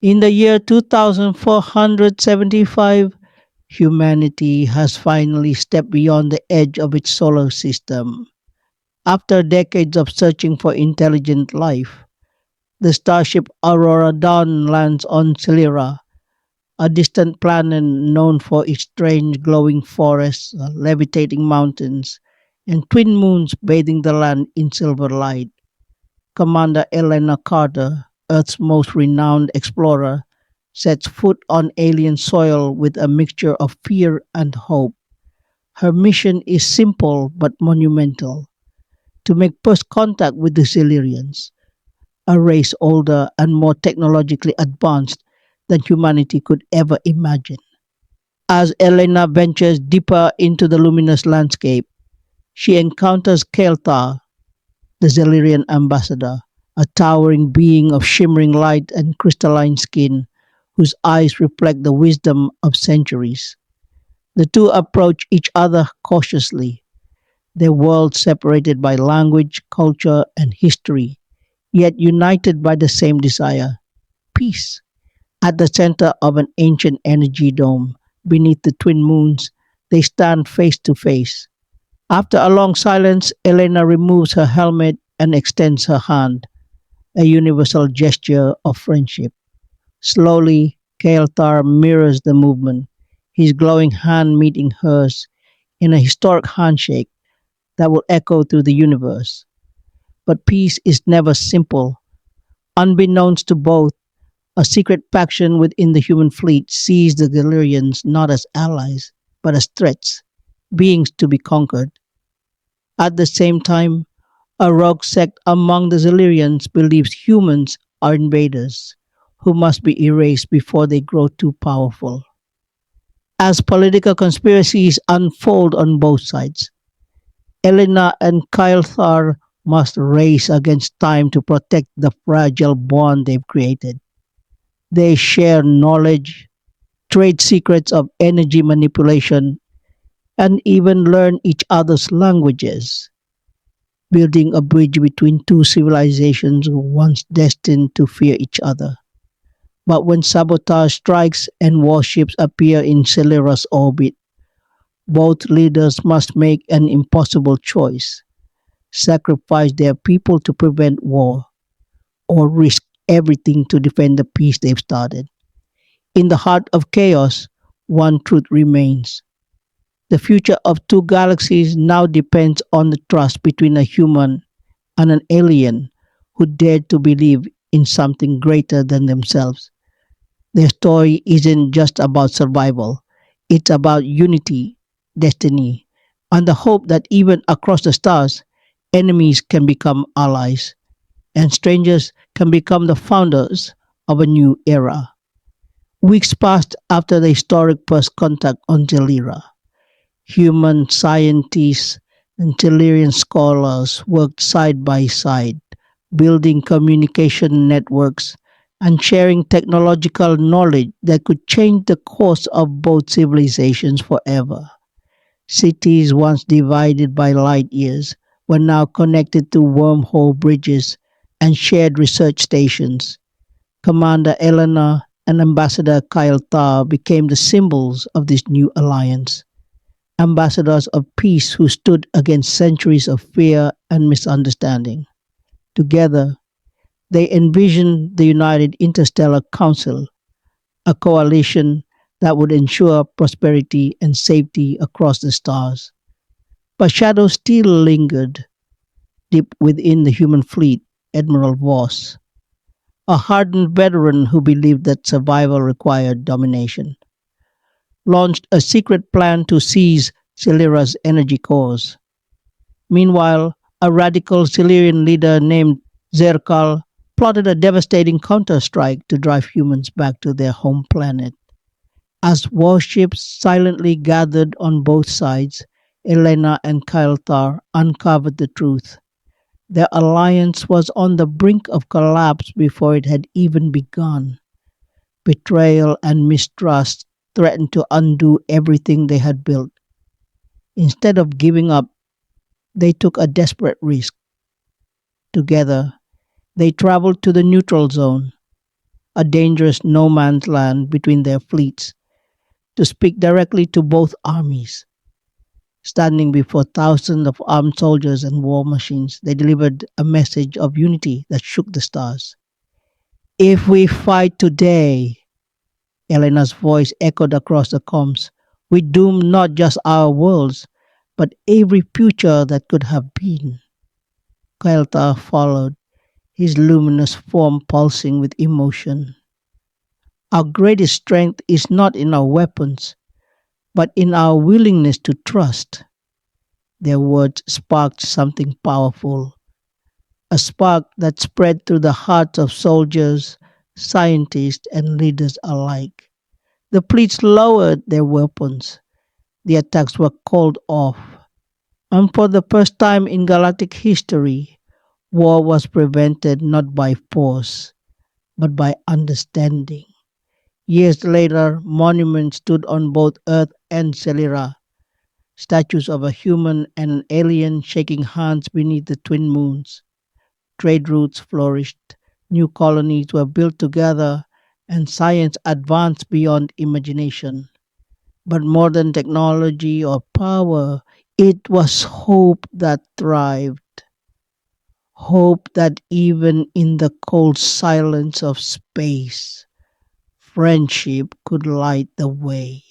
In the year 2475, humanity has finally stepped beyond the edge of its solar system. After decades of searching for intelligent life, the starship Aurora Dawn lands on Celera, a distant planet known for its strange glowing forests, levitating mountains, and twin moons bathing the land in silver light. Commander Elena Carter, Earth's most renowned explorer, sets foot on alien soil with a mixture of fear and hope. Her mission is simple but monumental: to make first contact with the Silurians, a race older and more technologically advanced than humanity could ever imagine. As Elena ventures deeper into the luminous landscape, she encounters Kael'Thar, the Zellerian ambassador, a towering being of shimmering light and crystalline skin, whose eyes reflect the wisdom of centuries. The two approach each other cautiously, their worlds separated by language, culture, and history, yet united by the same desire: peace. At the center of an ancient energy dome, beneath the twin moons, they stand face to face. After a long silence, Elena removes her helmet and extends her hand, a universal gesture of friendship. Slowly, Kael'Thar mirrors the movement, his glowing hand meeting hers in a historic handshake that will echo through the universe. But peace is never simple. Unbeknownst to both, a secret faction within the human fleet sees the Galerians not as allies, but as threats, beings to be conquered. At the same time, a rogue sect among the Zillions believes humans are invaders who must be erased before they grow too powerful. As political conspiracies unfold on both sides, Elena and Kael'Thar must race against time to protect the fragile bond they've created. They share knowledge, trade secrets of energy manipulation, and even learn each other's languages, building a bridge between two civilizations once destined to fear each other. But when sabotage strikes and warships appear in Celera's orbit, both leaders must make an impossible choice: sacrifice their people to prevent war, or risk everything to defend the peace they've started. In the heart of chaos, one truth remains: the future of two galaxies now depends on the trust between a human and an alien who dared to believe in something greater than themselves. Their story isn't just about survival, it's about unity, destiny, and the hope that even across the stars, enemies can become allies and strangers can become the founders of a new era. Weeks passed after the historic first contact on Jalira. Human scientists and Chilean scholars worked side by side, building communication networks and sharing technological knowledge that could change the course of both civilizations forever. Cities once divided by light years were now connected to wormhole bridges and shared research stations. Commander Eleanor and Ambassador Kyle Thar became the symbols of this new alliance, ambassadors of peace who stood against centuries of fear and misunderstanding. Together, they envisioned the United Interstellar Council, a coalition that would ensure prosperity and safety across the stars. But shadows still lingered deep within the human fleet. Admiral Voss, a hardened veteran who believed that survival required domination, launched a secret plan to seize Celera's energy cores. Meanwhile, a radical Silurian leader named Zerkal plotted a devastating counterstrike to drive humans back to their home planet. As warships silently gathered on both sides, Elena and Kael'Thar uncovered the truth. Their alliance was on the brink of collapse before it had even begun. Betrayal and mistrust threatened to undo everything they had built. Instead of giving up, they took a desperate risk. Together, they traveled to the neutral zone, a dangerous no man's land between their fleets, to speak directly to both armies. Standing before thousands of armed soldiers and war machines, they delivered a message of unity that shook the stars. If we fight today, Elena's voice echoed across the comms, we doom not just our worlds, but every future that could have been. Kael'Thar followed, his luminous form pulsing with emotion. Our greatest strength is not in our weapons, but in our willingness to trust. Their words sparked something powerful, a spark that spread through the hearts of soldiers, scientists, and leaders alike. The fleets lowered their weapons. The attacks were called off. And for the first time in galactic history, war was prevented not by force, but by understanding. Years later, monuments stood on both Earth and Celera, statues of a human and an alien shaking hands beneath the twin moons. Trade routes flourished, new colonies were built together, and science advanced beyond imagination. But more than technology or power, it was hope that thrived. Hope that even in the cold silence of space, friendship could light the way.